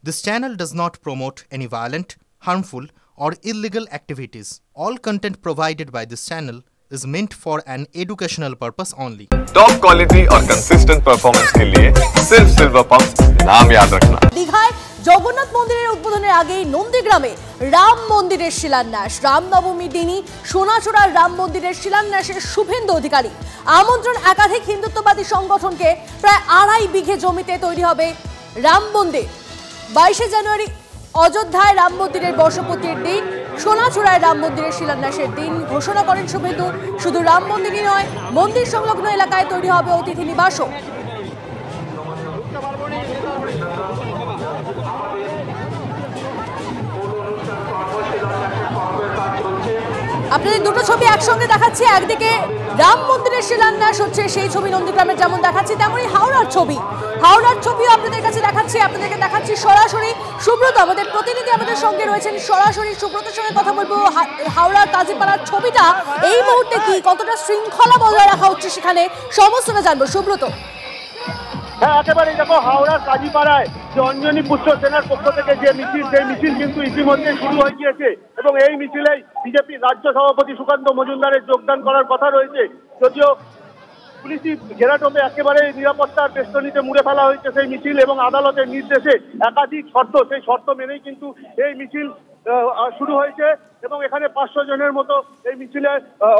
This channel does not promote any violent, harmful, or illegal activities. All content provided by this channel is meant for an educational purpose only. Top quality और consistent performance के लिए सिर्फ silver pumps नाम याद रखना। दीघाয় জগন্নাথ মন্দিরের উদ্বোধনের আগেই নন্দীগ্রামে রাম মন্দিরের শিলান্যাস। রামনবমী দিনই সোনাচূড়ার রাম মন্দিরের শিলান্যাসের শুভেন্দু অধিকারী আমন্ত্রণ। একাধিক হিন্দুত্ববাদী সংগঠনকে প্রায় 2.5 বিঘে জমিতে তৈরি হবে রাম মন্দির। 22 জানুয়ারি অযোধ্যায় রাম মন্দিরের বর্ষপূর্তির দিন, সোনাচূড়ায় রাম মন্দিরের শিলান্যাসের দিন ঘোষণা করেন শুভেন্দু। শুধু রাম মন্দিরই নয়, মন্দির সংলগ্ন এলাকায় তৈরি হবে অতিথি নিবাসও। আপনাদের দুটো ছবি একসঙ্গে দেখাচ্ছি। একদিকে রাম মন্দিরের শিলান্যাস হচ্ছে, সেই ছবি নন্দীগ্রামের যেমন দেখাচ্ছি, তেমনই হাওড়ার ছবিও আপনাদের কাছে দেখাচ্ছি। আপনাদেরকে দেখাচ্ছি সরাসরি। সুব্রত আমাদের প্রতিনিধি আমাদের সঙ্গে রয়েছেন, সরাসরি সুব্রতের সঙ্গে কথা বলবো। হাওড়ার কাজীপাড়ার ছবিটা এই মুহূর্তে কি, কতটা শৃঙ্খলা বজায় রাখা হচ্ছে সেখানে, সমস্তটা জানবো সুব্রত। হ্যাঁ, একেবারেই দেখো, হাওড়ার কাজীপাড়ায় যে অঞ্জনী পুত্র সেনার পক্ষ থেকে যে মিছিল, সেই মিছিল কিন্তু ইতিমধ্যে শুরু হয়ে গিয়েছে এবং এই মিছিলেই বিজেপি রাজ্য সভাপতি সুকান্ত মজুমদারের যোগদান করার কথা রয়েছে। যদিও পুলিশি ঘেরাটোপে একেবারে নিরাপত্তার বেষ্টনীতে মুড়ে ফেলা হয়েছে সেই মিছিল এবং আদালতের নির্দেশে একাধিক শর্ত, সেই শর্ত মেনেই কিন্তু এই মিছিল শুরু হয়েছে এবং এখানে 500 জনের মতো এই মিছিলে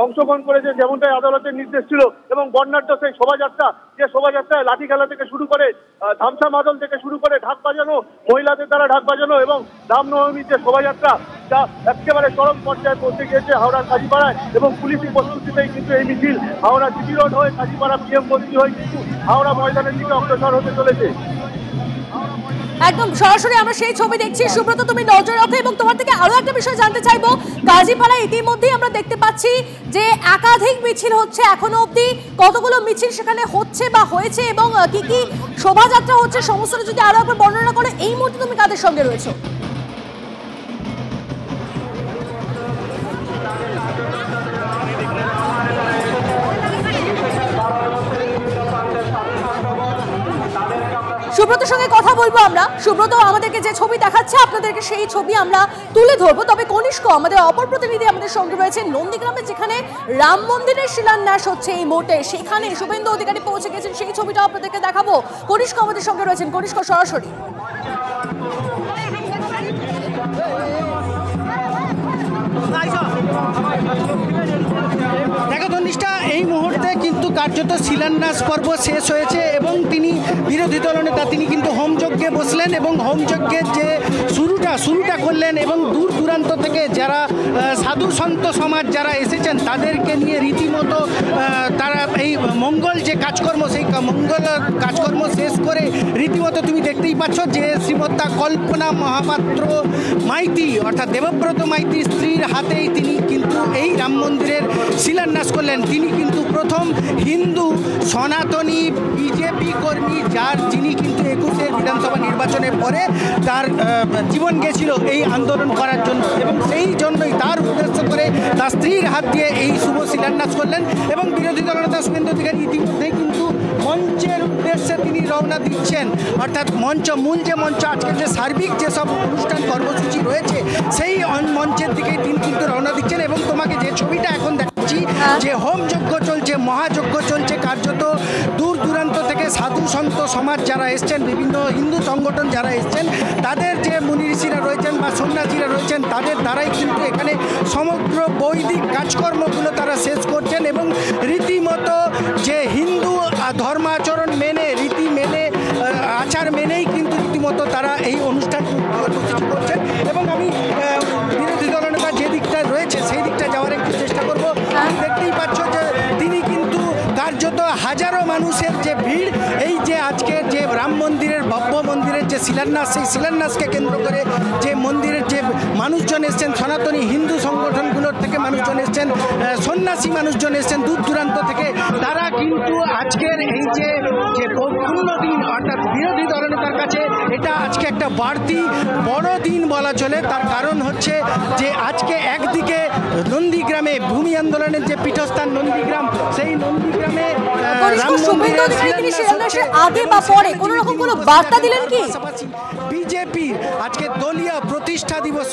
অংশগ্রহণ করেছে, যেমনটাই আদালতের নির্দেশ ছিল। এবং বর্ণাঢ্য সেই শোভাযাত্রা, যে শোভাযাত্রায় লাঠি খেলা থেকে শুরু করে ধামসা মাদল থেকে শুরু করে ঢাক বাজানো, মহিলাদের দ্বারা ঢাক বাজানো এবং রামনবমীর যে শোভাযাত্রা, যা একেবারে চরম পর্যায়ে পৌঁছে গিয়েছে হাওড়ার কাজীপাড়ায়। এবং পুলিশি প্রস্তুতিতেই কিন্তু এই মিছিল হাওড়া সিটি রোড হয়ে কাজীপাড়া পিএম বস্তি হয়ে কিন্তু হাওড়া ময়দানের দিকে অগ্রসর হতে চলেছে। একদম সরাসরি আমরা সেই ছবি দেখছি। সুব্রত, তুমি নজর রাখো এবং তোমার থেকে আরো একটা বিষয় জানতে চাইবো। কাজীপাড়ায় ইতিমধ্যেই আমরা দেখতে পাচ্ছি যে একাধিক মিছিল হচ্ছে, এখনো অবধি কতগুলো মিছিল সেখানে হচ্ছে বা হয়েছে এবং কি কি শোভাযাত্রা হচ্ছে, সমস্তটা যদি আরো একবার বর্ণনা করে। এই মুহূর্তে তুমি কাদের সঙ্গে রয়েছো? সুব্রতর সঙ্গে কথা বলবো আমরা। সুব্রত আমাদেরকে যে ছবি দেখাচ্ছে, আপনাদেরকে সেই ছবি আমরা তুলে ধরবো। তবে কনিষ্ক আমাদের অপর প্রতিনিধি আমাদের সঙ্গে রয়েছে নন্দীগ্রামে, যেখানে রাম মন্দিরের শিলান্যাস হচ্ছে এই মুহূর্তে, সেখানে শুভেন্দু অধিকারী পৌঁছে গেছেন, সেই ছবিটা আপনাদেরকে দেখাবো। কনিষ্ক আমাদের সঙ্গে রয়েছেন। কনিষ্ক, সরাসরি। দেখো ধনিষ্ঠা, এই মুহূর্তে কিন্তু কার্যত শিলান্যাস পর্ব শেষ হয়েছে এবং তিনি বিরোধী দলনেতা, তিনি কিন্তু হোমযজ্ঞে বসলেন এবং হোমযজ্ঞের যে শুরুটা করলেন এবং দূর দূরান্ত থেকে যারা সাধু সন্ত সমাজ যারা এসেছেন তাদেরকে নিয়ে রীতিমতো তারা এই মঙ্গল যে কাজকর্ম, সেই মঙ্গল কাজকর্ম শেষ করে রীতিমতো তুমি দেখতেই পাচ্ছ যে শ্রীমতা কল্পনা মহাপাত্র মাইতি অর্থাৎ দেবব্রত মাইতির স্ত্রীর হাতেই তিনি কিন্তু এই রাম মন্দিরের শিলান্যাস করলেন। তিনি কিন্তু প্রথম হিন্দু সনাতনী বিজেপি কর্মী যিনি কিন্তু 21 বিধানসভা নির্বাচনের পরে তার জীবন গেছিল এই আন্দোলন করার জন্য এবং সেই জন্যই তার উদ্দেশ্য করে তার স্ত্রীর হাত দিয়ে এই শুভ শিলান্যাস করলেন। এবং বিরোধী দলনেতা শুভেন্দু অধিকারী ইতিমধ্যেই কিন্তু মঞ্চের উদ্দেশ্যে তিনি রওনা দিচ্ছেন, অর্থাৎ মূল যে মঞ্চ, আজকে যে সার্বিক যেসব অনুষ্ঠান কর্মসূচি রয়েছে সেই মঞ্চের দিকে তিনি কিন্তু রওনা দিচ্ছেন। এবং তোমাকে যে ছবিটা এখন দেখাচ্ছি, যে হোমযজ্ঞ চলছে, মহাযজ্ঞ চলছে, কার্যত দূর দূরান্ত থেকে সাধু সন্ত সমাজ যারা এসছেন, বিভিন্ন হিন্দু সংগঠন যারা এসছেন, তাদের যে মুনি ঋষিরা রয়েছেন বা সন্ন্যাসীরা রয়েছেন, তাদের দ্বারাই কিন্তু এখানে সমগ্র বৈদিক কাজকর্মগুলো তারা শেষ করছেন এবং রীতিমতো যে হিন্দু ধর্মাচরণ মেনে, রীতি মেনে, আচার মেনেই কিন্তু রীতিমতো তারা এই অনুষ্ঠান কর্মসূচি করছেন। এবং আমি বিরোধী দলনেতা যে দিকটা রয়েছে সেই দিকটা যাওয়ার একটু চেষ্টা করবো। দেখতেই পাচ্ছ যে তিনি কিন্তু কার্যত হাজারো মানুষের যে ভিড়, এই যে আজকে যে রাম মন্দিরের ভব্য মন্দিরের যে শিলান্যাস, সেই শিলান্যাসকে কেন্দ্র করে যে মন্দিরের যে মানুষজন এসছেন, সনাতনী হিন্দু সংগঠনগুলোর থেকে মানুষজন এসছেন, সন্ন্যাসী মানুষজন এসছেন দূর দূরান্ত থেকে, তারা কিন্তু আজকের এই যে পূর্ণ দিন অর্থাৎ বিরোধী দলনেতার কাছে এটা আজকে একটা বাড়তি বড় দিন বলা চলে। তার কারণ হচ্ছে যে আজকে একদিকে নন্দীগ্রামে ভূমি আন্দোলনের যে পীঠস্থান নন্দীগ্রাম, সেই নন্দীগ্রামে শুভেন্দু অধিকারী তিনি শিলান্যাসের আগে বা পরে কোনো রকম কোনো বার্তা দিলেন কি? বিজেপি আজকে দলীয় প্রতিষ্ঠা দিবস,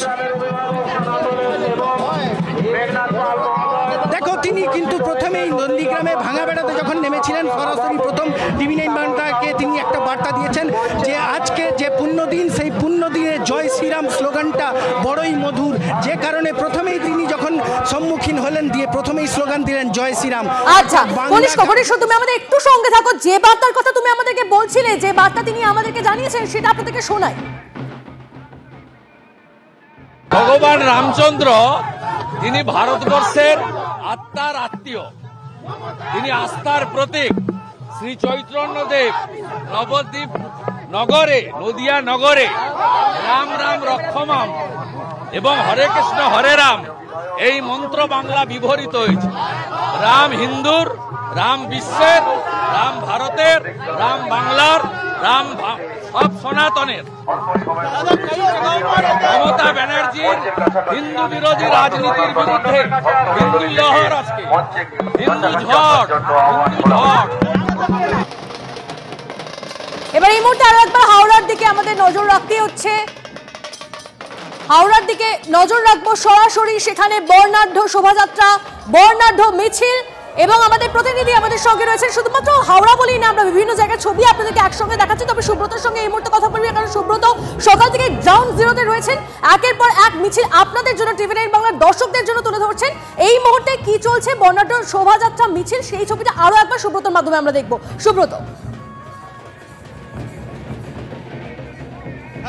দেখো তিনি কিন্তু প্রথমেই নন্দীগ্রামে ভাঙা বেড়াতে যখন নেমেছিলেন সরাসরি প্রথম টিভি9 বাংলাকে তিনি একটা বার্তা দিয়েছেন যে আজকে যে পুণ্যদিন, সেই পুণ্যদিনে জয় শ্রীরাম স্লোগানটা বড়ই মধুর, যে কারণে প্রথমেই তিনি যখন সম্মুখীন হলেন দিয়ে প্রথমেই স্লোগান দিলেন জয় শ্রীরাম। আচ্ছা কনিষ্ক, তুমি আমাদের একটু সঙ্গে থাকো, যে বার্তার কথা তুমি আমাদেরকে বলছিলে, যে বার্তা তিনি আমাদেরকে জানিয়েছেন সেটা আপনাদেরকে শোনাই। ভগবান রামচন্দ্র তিনি ভারতবর্ষের আত্মার আত্মীয়, তিনি আস্থার প্রতীক। শ্রী চৈতন্যদেব নবদ্বীপ নগরে, নদিয়া নগরে রাম রাম রক্ষমাম এবং হরে কৃষ্ণ হরে রাম এই মন্ত্র বাংলা বিবরিত হয়েছে। রাম হিন্দুর, রাম বিশ্বের, রাম ভারতের, রাম বাংলার, রাম সব সনাতনের। মমতা ব্যানার্জির হিন্দু বিরোধী রাজনীতির বিরুদ্ধে হিন্দু লহর আজকে, হিন্দু ঝড়, হিন্দু ঝড়। এবার এই মুহূর্তে আরো একবার হাওড়ার দিকে আমাদের নজর রাখতে হচ্ছে, হাওড়ার দিকে নজর রাখবো সরাসরি। সেখানে বর্ণাঢ্য শোভাযাত্রা, বর্ণাঢ্য মিছিল এবং আমাদের প্রতিনিধি আমাদের সঙ্গে রয়েছেন। শুধুমাত্র হাওড়া বলেই না, আমরা বিভিন্ন জায়গায় ছবি আপনাদেরকে একসঙ্গে দেখাচ্ছি। তবে সুব্রতর সঙ্গে এই মুহূর্তে কথা বলবি, কারণ সুব্রত সকাল থেকে গ্রাউন্ড জিরোতে রয়েছেন, একের পর এক মিছিল আপনাদের জন্য, টিভি9 বাংলার দর্শকদের জন্য তুলে ধরছেন। এই মুহূর্তে কি চলছে বর্ণাঢ্য শোভাযাত্রা মিছিল, সেই ছবিটা আরো একবার সুব্রতর মাধ্যমে আমরা দেখবো। সুব্রত।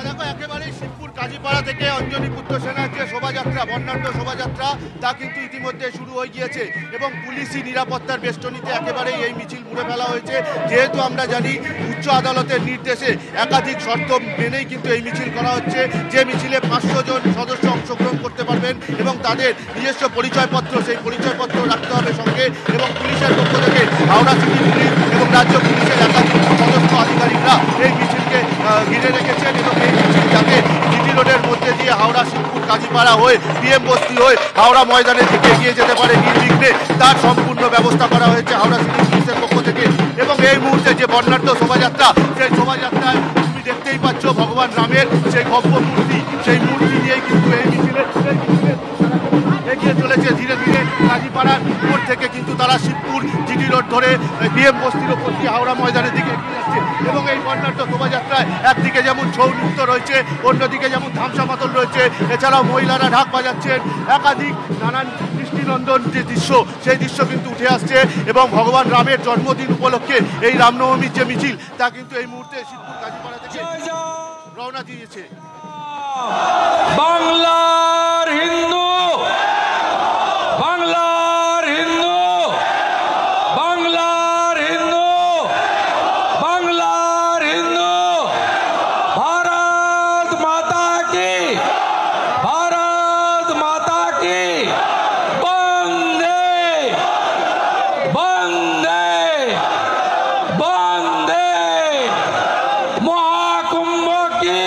দেখো একেবারেই শিবপুর কাজীপাড়া থেকে অঞ্জনী পুত্র সেনার যে শোভাযাত্রা, বর্ণাঢ্য শোভাযাত্রা, তা কিন্তু ইতিমধ্যে শুরু হয়ে গিয়েছে এবং পুলিশি নিরাপত্তার বেষ্টনীতে একেবারেই এই মিছিল মুড়ে ফেলা হয়েছে। যেহেতু আমরা জানি উচ্চ আদালতের নির্দেশে একাধিক শর্ত মেনেই কিন্তু এই মিছিল করা হচ্ছে, যে মিছিলে 500 জন সদস্য অংশগ্রহণ করতে পারবেন এবং তাদের নিজস্ব পরিচয়পত্র, সেই পরিচয়পত্র রাখতে হবে সঙ্গে। এবং পুলিশের পক্ষ থেকে হাওড়া সিটি পুলিশ এবং রাজ্য পুলিশের একাধিক পদস্থ আধিকারিকরা এই মিছিলকে ঘিরে রেখেছেন এবং এই মিছিল যাতে জিটি রোডের মধ্যে দিয়ে হাওড়া শিবপুর কাজীপাড়া হয়ে পিএম বস্তি হয়ে হাওড়া ময়দানের দিকে এগিয়ে যেতে পারে নির্বিঘ্নে, তার সম্পূর্ণ ব্যবস্থা করা হয়েছে হাওড়া সিটি পুলিশের পক্ষ থেকে। এবং এই মুহূর্তে যে বর্ণাঢ্য শোভাযাত্রা, সেই শোভাযাত্রায় তুমি দেখতেই পাচ্ছ ভগবান রামের সেই ভব্য মূর্তি, সেই মূর্তি নিয়েই কিন্তু এই মিছিলে এগিয়ে চলেছে ধীরে ধীরে কাজীপাড়ার মোড় থেকে। কিন্তু তারা শিবপুর জিটি রোড ধরে পিএম বস্তির ওপর দিয়ে হাওড়া ময়দানের দিকে এগিয়ে যাচ্ছে। এবং এই বর্ণাঢ্য শোভাযাত্রায় একদিকে যেমন ছৌ নৃত্য রয়েছে, অন্যদিকে যেমন ধামসা মাতল রয়েছে, এছাড়াও মহিলারা ঢাক বাজাচ্ছেন, একাধিক নানান দৃষ্টিনন্দন যে দৃশ্য, সেই দৃশ্য কিন্তু উঠে আসছে। এবং ভগবান রামের জন্মদিন উপলক্ষে এই রামনবমীর যে মিছিল, তা কিন্তু এই মুহূর্তে শিবপুর কাজীপাড়া থেকে রওনা দিয়েছে। বাংলার হিন্দু, বাংলার হিন্দু, বাংলার হিন্দু, বাংলার হিন্দু, ভারত মাতা কি, ভারত মাতা কি, বন্দে বন্দে বন্দে, মহাকুম্ভ কি,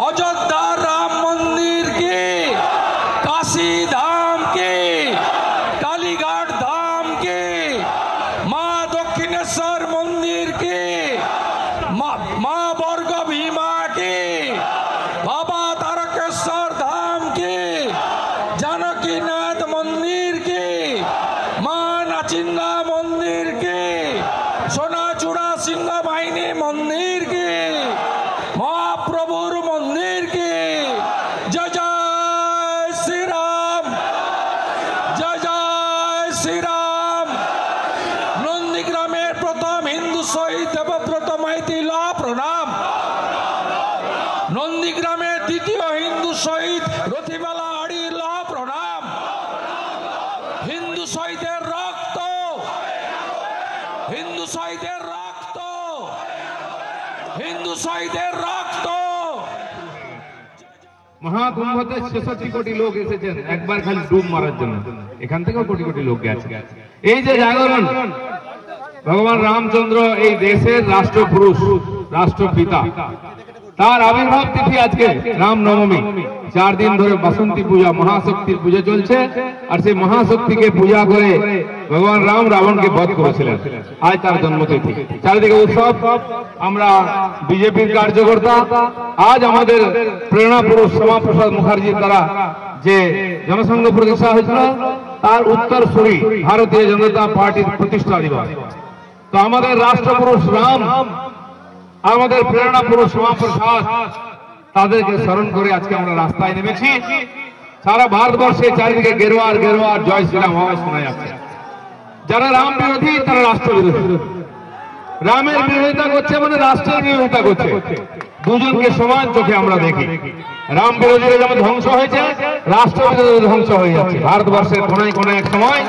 অযোধ্যা রাম মন্দির কি, কাশী ধাম কি, কালীঘাট ধাম কি, মা দক্ষিণেশ্বর মন্দির কি, মা বর্গ ভীমা কি, বাবা তারকেশ্বর ধাম কি, জানকীনাথ মন্দির কি, মা নাচিন্দা মন্দির কি, সোনাচূড়া সিংহ বাহিনী মন্দির কি, মহাপ্রভুর মন্দির কি। জয় জয় শ্রীরাম, জয় জয় শ্রীরাম। নন্দীগ্রামের প্রথম হিন্দু শহীদ দেবব্রত মাইতি ল প্রণাম। নন্দীগ্রামের দ্বিতীয় হিন্দু শহীদ রথিবালা হাড়ি ল প্রণাম। হিন্দু শহীদের রক্ত, হিন্দু শহীদের রক্ত, হিন্দু শহীদের রক্ত। মহাকুম্ভতে ৬৬ কোটি লোক এসেছেন একবার খালি ডুব মারার জন্য, এখান থেকেও কোটি কোটি লোক গেছে। এই যে জাগরণ, ভগবান রামচন্দ্র এই দেশের রাষ্ট্রপুরুষ, রাষ্ট্রপিতা, তার আবির্ভাব তিথি আজকে রামনবমী। 4 দিন ধরে বাসন্তী পূজা, মহাশক্তির পূজা চলছে। আর সেই মহাশক্তিকে পূজা করে ভগবান রাম রাবণকে বধ করেছিলেন। আজ তার জন্মতিথি, চারিদিকে উৎসব। আমরা বিজেপির কার্যকর্তা আজ আমাদের প্রেরণা পুরুষ শ্যামাপ্রসাদ মুখার্জির দ্বারা যে জনসংঘ প্রতিষ্ঠা হয়েছিল তার উত্তরসূরি ভারতীয় জনতা পার্টির প্রতিষ্ঠা দিবস। তো আমাদের রাষ্ট্রপুরুষ রাম, আমাদের প্রেরণা পুরুষ শ্যামাপ্রসাদ, তাদেরকে স্মরণ করে আজকে আমরা রাস্তায় নেমেছি। সারা ভারতবর্ষে চারিদিকে গেরুয়ার গেরুয়ার জয় শ্রীরাম আওয়াজ শোনা যাচ্ছে। যারা রাম বিরোধী তারা রাষ্ট্র বিরোধী। রামের বিরোধিতা করছে মানে রাষ্ট্রের বিরোধিতা করছে। দুজনকে সমান চোখে আমরা দেখি। রাম বিরোধীরা যেমন ধ্বংস হয়েছে, রাষ্ট্র বিরোধী ধ্বংস হয়ে যাচ্ছে। ভারতবর্ষের কোনায় কোনায় এক সময়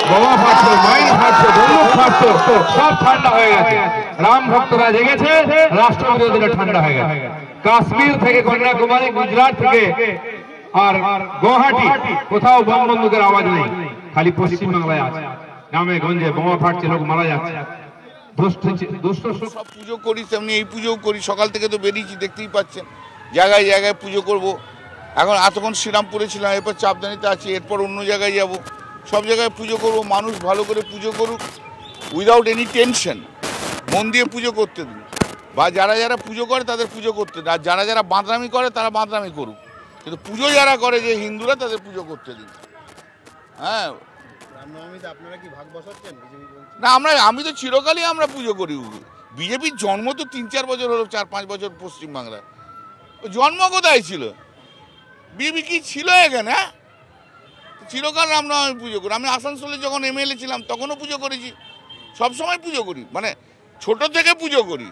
বোমা ফাটছে, মাইন ফাটছে, বন্দুক ফাটছে, সব ঠান্ডা হয়ে গেছে। রাম ভক্তরা জেগেছে, রাষ্ট্র বিরোধীরা ঠান্ডা হয়ে গেছে। কাশ্মীর থেকে কন্যাকুমারী, গুজরাট থেকে আর গুয়াহাটি কোথাও বোম বন্দুকের আওয়াজ নেই, খালি পশ্চিমবাংলায় আছে। গ্রামে গঞ্জে বোমা ফাটছে, লোক মারা যাচ্ছে। সব পুজো করি, তেমনি এই পুজোও করি। সকাল থেকে তো বেরিয়েছি, দেখতেই পাচ্ছেন জায়গায় জায়গায় পুজো করব। এখন এতক্ষণ শ্রীরামপুরে ছিলাম, এরপর চাপদানিতে আছি, এরপর অন্য জায়গায় যাব। সব জায়গায় পুজো করব। মানুষ ভালো করে পুজো করুক, উইদাউট এনি টেনশন। মন দিয়ে পুজো করতে দিন, বা যারা যারা পুজো করে তাদের পুজো করতে দিন। আর যারা যারা বাঁদরামি করে তারা বাঁদরামি করুক, কিন্তু পুজো যারা করে যে হিন্দুরা, তাদের পুজো করতে দিন। হ্যাঁ, না আমি তো চিরকালই আমরা পুজো করি। বিজেপির জন্ম তো 3-4 বছর হলো, 4-5 বছর পশ্চিমবাংলায়। জন্ম কোথায় ছিল? বিজেপি কি ছিল এখানে? চিরকাল রামনবমী পুজো করি। আমি আসানসোলে যখন এমএলএ ছিলাম তখনও পুজো করেছি, সবসময় পুজো করি, মানে ছোট থেকে পুজো করি।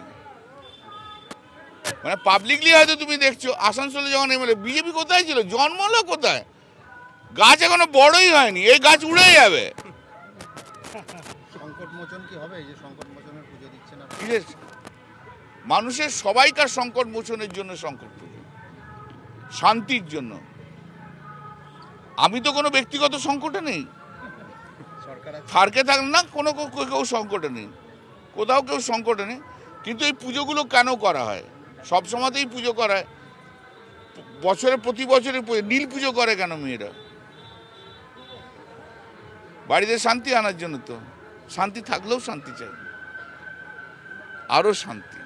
মানে পাবলিকলি হয়তো তুমি দেখছো, আসানসোলে যখন এমএলএ, বিজেপি কোথায় ছিল? জন্মলো কোথায়? গাছ এখনো বড়ই হয়নি, এই গাছ উড়ে যাবে। মানুষের সবাইকার সংকট মোচনের জন্য সংকট পুজো, শান্তির জন্য। আমি তো কোনো ব্যক্তিগত সংকটে নেই, সরকারে থাকলে না কোনো কেউ সংকটে নেই, কোথাও কেউ সংকটে নেই। কিন্তু এই পুজোগুলো কেন করা হয়? সব সময়তেই পুজো করা হয়, প্রতি বছরের নীল পুজো করে কেন মেয়েরা? বাড়িতে শান্তি আনার জন্য। তো শান্তি থাকলেও শান্তি চাই, আরো শান্তি।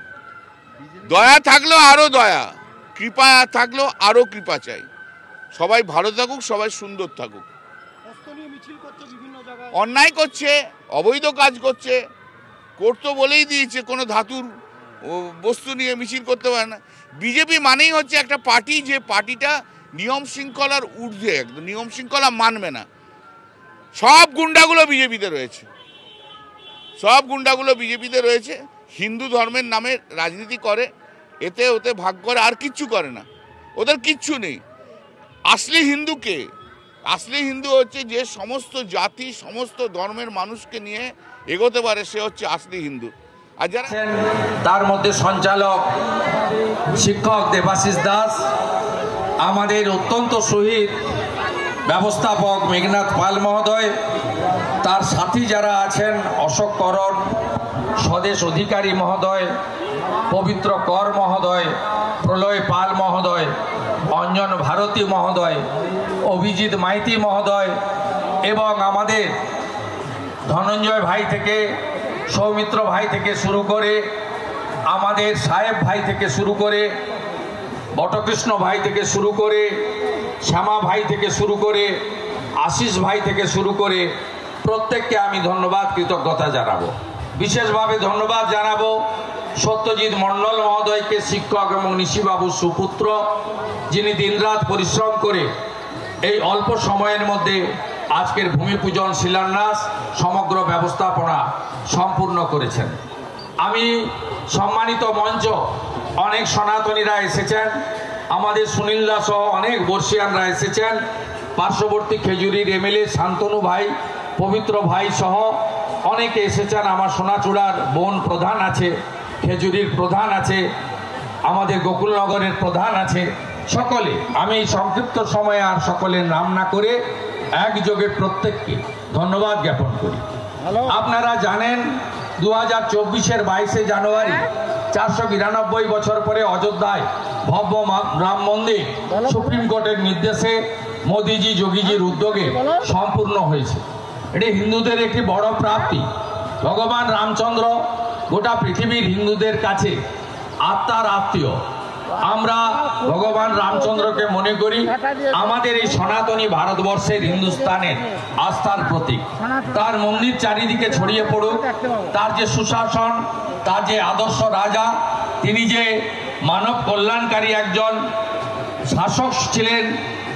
দয়া থাকলেও আরো দয়া, কৃপা থাকলেও আরো কৃপা চাই। সবাই ভালো থাকুক, সবাই সুন্দর থাকুক। অন্যায় করছে, অবৈধ কাজ করছে, করতো বলেই দিয়েছে। কোনো ধাতুর বস্তু নিয়ে মিছিল করতে পারে না। বিজেপি মানেই হচ্ছে একটা পার্টি, যে পার্টিটা নিয়ম শৃঙ্খলার ঊর্ধ্বে, একদম নিয়ম শৃঙ্খলা মানবে না। সব গুন্ডাগুলো বিজেপিতে রয়েছে, সব গুন্ডাগুলো বিজেপিতে রয়েছে। হিন্দু ধর্মের নামে রাজনীতি করে, এতে ওতে ভাগ করে, আর কিচ্ছু করে না। ওদের কিচ্ছু নেই। আসলি হিন্দু কে? আসলি হিন্দু হচ্ছে যে সমস্ত জাতি, সমস্ত ধর্মের মানুষকে নিয়ে এগোতে পারে, সে হচ্ছে আসলি হিন্দু। আর যারা তার মধ্যে সঞ্চালক শিক্ষক দেবাশিস দাস, আমাদের অত্যন্ত শহীদ ব্যবস্থাপক মেঘনাথ পাল মহোদয়, তার সাথী যারা আছেন অশোক করণ, স্বদেশ অধিকারী মহোদয়, পবিত্র কর মহোদয়, প্রলয় পাল মহোদয়, অঞ্জন ভারতী মহোদয়, অভিজিৎ মাইতি মহোদয়, এবং আমাদের ধনঞ্জয় ভাই থেকে, সৌমিত্র ভাই থেকে শুরু করে, আমাদের সাহেব ভাই থেকে শুরু করে, বটকৃষ্ণ ভাই থেকে শুরু করে, শ্যামা ভাই থেকে শুরু করে, আশিস ভাই থেকে শুরু করে, প্রত্যেককে আমি ধন্যবাদ, কৃতজ্ঞতা জানাবো। বিশেষভাবে ধন্যবাদ জানাবো সত্যজিৎ মণ্ডল মহোদয়কে, শিক্ষক এবং নিশিবাবু সুপুত্র, যিনি দিনরাত পরিশ্রম করে এই অল্প সময়ের মধ্যে আজকের ভূমি পূজন শিলান্যাস সমগ্র ব্যবস্থাপনা সম্পূর্ণ করেছেন। আমি সম্মানিত মঞ্চ, অনেক সনাতনীরা এসেছেন, আমাদের সুনীলদা সহ অনেক বর্ষিয়ানরা এসেছেন, পার্শ্ববর্তী খেজুরির এমএলএ শান্তনু ভাই, পবিত্র ভাই সহ অনেকে এসেছেন। আমার সোনাচূড়ার বোন প্রধান আছে, খেজুরির প্রধান আছে, আমাদের গোকুলনগরের প্রধান আছে, সকলে। আমি সংক্ষিপ্ত সময়ে আর সকলের নাম না করে একযোগে প্রত্যেককে ধন্যবাদ জ্ঞাপন করি। আপনারা জানেন 2024-এর 22শে জানুয়ারি 492 বছর পরে অযোধ্যায় ভব্য রাম মন্দির সুপ্রিম কোর্টের নির্দেশে মোদিজি যোগীজির উদ্যোগে সম্পূর্ণ হয়েছে। এটি হিন্দুদের একটি বড় প্রাপ্তি। ভগবান রামচন্দ্র গোটা পৃথিবীর হিন্দুদের কাছে আত্মার আত্মীয়। আমরা ভগবান রামচন্দ্রকে মনে করি আমাদের এই সনাতনী ভারতবর্ষের হিন্দুস্তানের আস্থার প্রতীক। তার মন্দির চারিদিকে ছড়িয়ে পড়ুক, তার যে সুশাসন, তার যে আদর্শ রাজা, তিনি যে মানব কল্যাণকারী একজন শাসক ছিলেন,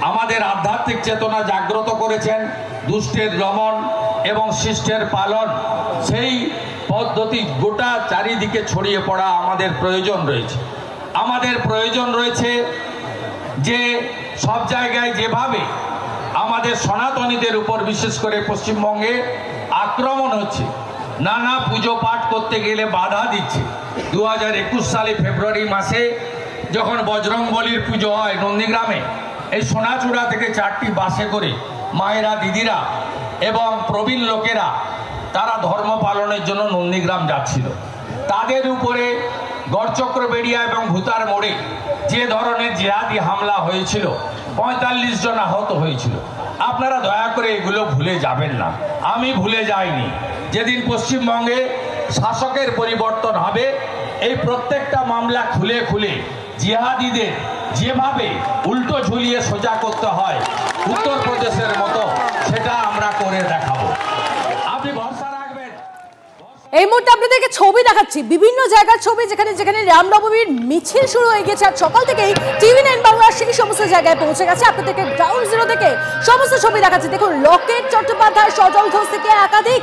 আমাদের আধ্যাত্মিক চেতনা জাগ্রত করেছেন, দুষ্টের দমন এবং শিষ্টের পালন, সেই পদ্ধতি গোটা চারিদিকে ছড়িয়ে পড়া আমাদের প্রয়োজন রয়েছে। আমাদের প্রয়োজন রয়েছে যে সব জায়গায় যেভাবে আমাদের সনাতনীদের উপর বিশেষ করে পশ্চিমবঙ্গে আক্রমণ হচ্ছে, নানা পুজো পাঠ করতে গেলে বাধা দিচ্ছে। 2021 সালে ফেব্রুয়ারি মাসে যখন বজরংবলীর পুজো হয় নন্দীগ্রামে, এই সোনাচূড়া থেকে 4টি বাসে করে মায়েরা, দিদিরা এবং প্রবীণ লোকেরা তারা ধর্ম পালনের জন্য নন্দীগ্রাম যাচ্ছিল। তাদের উপরে গড়চক্রবেড়িয়া এবং ভূতার মোড়ে যে ধরনের জিহাদি হামলা হয়েছিল, 45 জন আহত হয়েছিল। আপনারা দয়া করে এগুলো ভুলে যাবেন না। আমি ভুলে যাইনি। যেদিন পশ্চিমবঙ্গে শাসকের পরিবর্তন হবে, এই প্রত্যেকটা মামলা খুলে খুলে জিহাদিদের যেভাবে উল্টো ঝুলিয়ে সোজা করতে হয় উত্তরপ্রদেশের মতো, সেটা আমরা করে দেখাবো। আপনি ভরসা রাখবেন। এই মুহূর্তে আপনাদেরকে ছবি দেখাচ্ছি, বিভিন্ন জায়গার ছবি যেখানে যেখানে রামনবমীর মিছিল শুরু হয়ে গেছে। আর সকাল থেকেই TV9 বাংলা সেই সমস্ত জায়গায় পৌঁছে গেছে। আপনাদেরকে গ্রাউন্ড জিরো থেকে সমস্ত ছবি দেখাচ্ছি। দেখুন, লকেট চট্টোপাধ্যায়, সজল ঘোষ থেকে একাধিক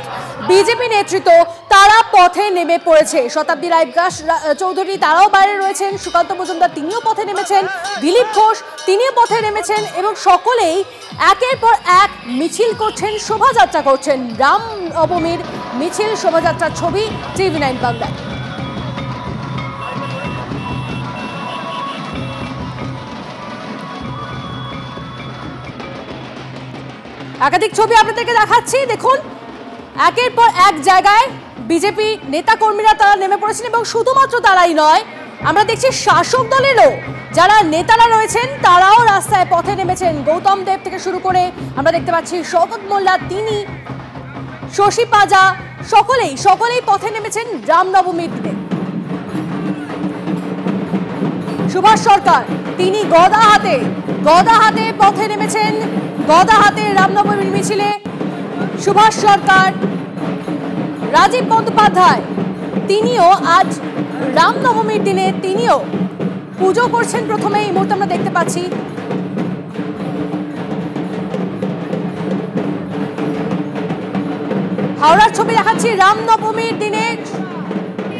বিজেপি নেতৃত্ব তারা পথে নেমে পড়েছে। শতাব্দী রায়প্রকাশ চৌধুরী তারাও বাইরে রয়েছেন, সুকান্ত মজুমদার তিনিও পথে নেমেছেন, দিলীপ ঘোষ তিনিও পথে নেমেছেন এবং সকলেই একের পর এক মিছিল করছেন, শোভাযাত্রা করছেন। রাম নবমীর মিছিল শোভাযাত্রার ছবি TV9 বাংলায়। একাধিক ছবি আপনাদেরকে দেখাচ্ছি। দেখুন, একের পর এক জায়গায় বিজেপি নেতা কর্মীরা তারা নেমে পড়েছেন এবং শুধুমাত্র তারাই নয়, আমরা দেখছি শাসক দলেরও যারা নেতারা রয়েছেন তারাও রাস্তায় পথে নেমেছেন। গৌতম দেব থেকে শুরু করে আমরা দেখতে পাচ্ছি শওকত মোল্লা, তিনি শশী পাজা, সকলেই পথে নেমেছেন রামনবমীর দিনে। সুভাষ সরকার তিনি গদা হাতে পথে নেমেছেন। গদা হাতে রামনবমীর মিছিলে সুভাষ সরকার, রাজীব বন্দ্যোপাধ্যায় তিনিও আজ রামনবমীর দিনে তিনিও পুজো করছেন। প্রথমে এই মুহূর্তে আমরা দেখতে পাচ্ছি হাওড়ার ছবি দেখাচ্ছি। রামনবমীর দিনে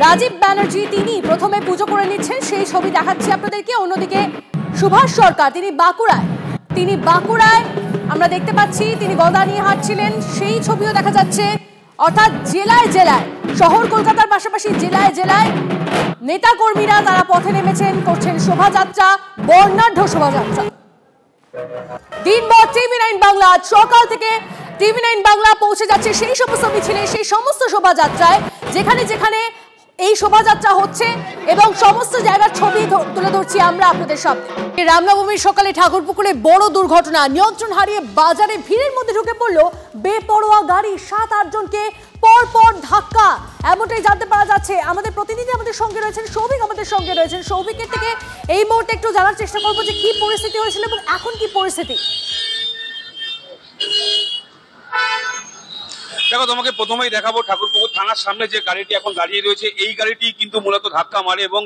রাজীব ব্যানার্জি তিনি প্রথমে পুজো করে নিচ্ছেন, সেই ছবি দেখাচ্ছি আপনাদেরকে। অন্যদিকে সুভাষ সরকার তিনি বাঁকুড়ায় আমরা দেখতে পাচ্ছি তিনি গদা নিয়ে হাঁটছিলেন, সেই ছবিও দেখা যাচ্ছে। অর্থাৎ জেলায় জেলায়, শহর কলকাতার পাশাপাশি জেলায় জেলায় নেতা কর্মীরা তারা পথে নেমেছেন, করছেন শোভাযাত্রা, বর্ণাঢ্য শোভাযাত্রা। দিনভর TV9 বাংলা সকাল থেকে TV9 বাংলা পৌঁছে যাচ্ছে সেই সমস্ত মিছিলে, সেই সমস্ত শোভাযাত্রায় যেখানে যেখানে এই শোভাযাত্রা হচ্ছে এবং সমস্ত জায়গার ছবি তুলে ধরছি আমরা আপনাদের সামনে। রামনবমীর সকালে ঠাকুরপুকুরে বড় দুর্ঘটনা, নিয়ন্ত্রণ হারিয়ে বাজারে ভিড়ের মধ্যে ঢুকে পড়লো বেপরোয়া গাড়ি, 7-8 জনকে পরপর ধাক্কা, এমনটাই জানতে পারা যাচ্ছে। আমাদের প্রতিনিধি আমাদের সঙ্গে রয়েছেন, সৌভিক আমাদের সঙ্গে রয়েছেন। সৌভিকের থেকে এই মুহূর্তে একটু জানার চেষ্টা করবো যে কি পরিস্থিতি হয়েছিল এবং এখন কি পরিস্থিতি। দেখো, তোমাকে প্রথমেই দেখাবো ঠাকুরপুকুর থানার সামনে যে গাড়িটি এখন দাঁড়িয়ে রয়েছে, এই গাড়িটি কিন্তু মূলত ধাক্কা মারে। এবং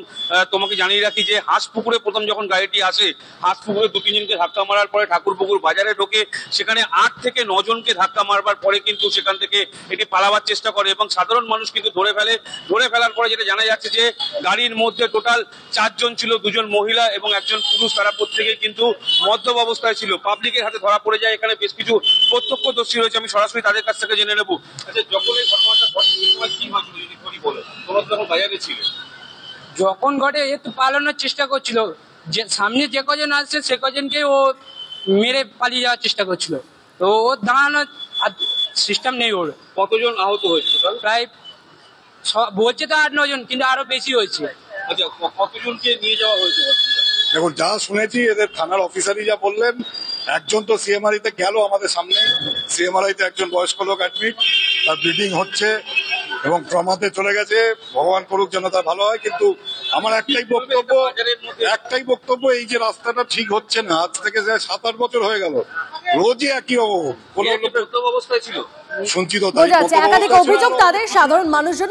তোমাকে জানিয়ে রাখি যে হাঁসপুকুরে প্রথম যখন গাড়িটি আসে, হাঁসপুকুরে 2-3 জনকে ধাক্কা মারার পরে ঠাকুরপুকুর বাজারে ঢোকে, সেখানে 8 থেকে 9 জনকে ধাক্কা মারবার পরে কিন্তু সেখান থেকে এটি পালাবার চেষ্টা করে এবং সাধারণ মানুষ কিন্তু ধরে ফেলার পরে যেটা জানা যাচ্ছে যে গাড়ির মধ্যে টোটাল 4 জন ছিল, 2 জন মহিলা এবং 1 জন পুরুষ। তারা প্রত্যেকেই কিন্তু মদ্যপ অবস্থায় ছিল। পাবলিকের হাতে ধরা পড়ে যায়। এখানে বেশ কিছু প্রত্যক্ষদর্শী রয়েছে, আমি সরাসরি তাদের কাছ থেকে জেনে নেব। আচ্ছা, যখন এই ঘটনাটা ঘটে কি হয়েছিল যদি বলো? তোমরা তখন বাজারে ছিলে? যখন ঘটে এ তো পালানোর চেষ্টা করছিল, যে সামনে যে কজন আসছে সে কজনকে ও মেরে পালিয়ে যাওয়ার চেষ্টা করছিল, তো ওর দাঁড়ানোর সিস্টেম নেই। ওর কতজন আহত হয়েছে? প্রায় বলছে তো 8-9 জন, কিন্তু আরো বেশি হয়েছে। আচ্ছা, কতজনকে নিয়ে যাওয়া হয়েছে? দেখুন, যা শুনেছি এদের থানার অফিসারই যা বললেন, একজন তো সিএমআরআইতে গেল আমাদের সামনে, সিএমআরআইতে একজন বয়স্ক লোক অ্যাডমিট, তার ব্লিডিং হচ্ছে এবং ট্রমাতে চলে গেছে। ভগবান করুক যেন তার ভালো হয়। কিন্তু আমার একটাই বক্তব্য, এই যে রাস্তাটা ঠিক হচ্ছে না, আজ থেকে 7-8 বছর হয়ে গেল, রোজই একই কোন লোকের অবস্থায় ছিল, শুনছি তো একাধিক অভিযোগ তাদের সাধারণ মানুষজন